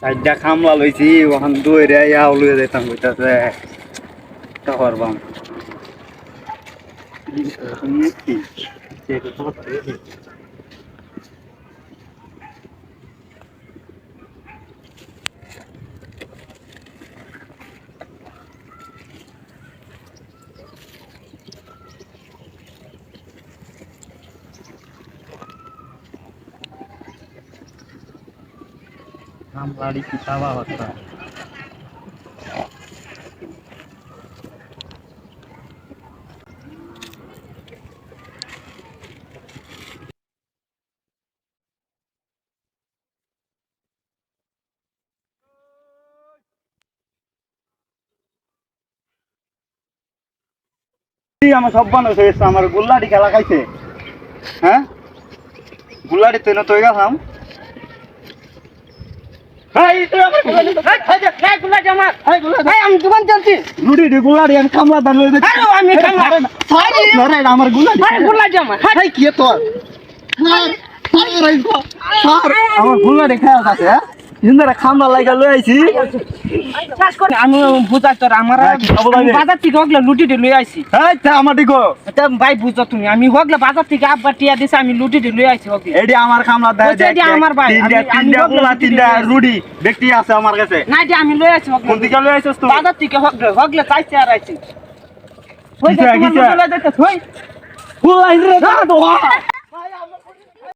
চারটা খামলা লইছি ওখান দইরে ইয়াও লইয়া যাইতাম কইতাছে তা করবাম খামলাড়ি কিতাবা হতা আমার সব বানো শেষ আমার গুল্লাডি খেলা খাইছে হ্যাঁ গুল্লাডি তুই না তুই গেছাম আমি দোকান চলছি লুডি ডি গুল্লাডি আমি খামলা দান লই আমি আমার গুল্লাডি গুলা জামা হাই কি তোর আমার গুল্লাডি খাওয়া আছে হ্যাঁ ইন্দারা খামলা লাগা লই আইছি আমি বুঝাই তোর আমার বাজার থেকে হগলে লুটিতে লই আইছি এই তা আমার দিকো ভাই বুঝো তুমি আমি হগলে বাজার থেকে আব্বা টিয়া দিছে আমি লুটিতে লই আইছি হগলে এডি আমার খামলা দেয় ওইটা এডি আমার ভাই। তিনটা গুলা তিনটা রুডি ব্যক্তি আছে আমার কাছে না যে আমি লই আইছি হগলে কোন দিকে লই আইছস তুই বাজার থেকে হগলে চাইছে আর আইছি কিসা, কিসা? হই গুল্লাই রে দা দোয়া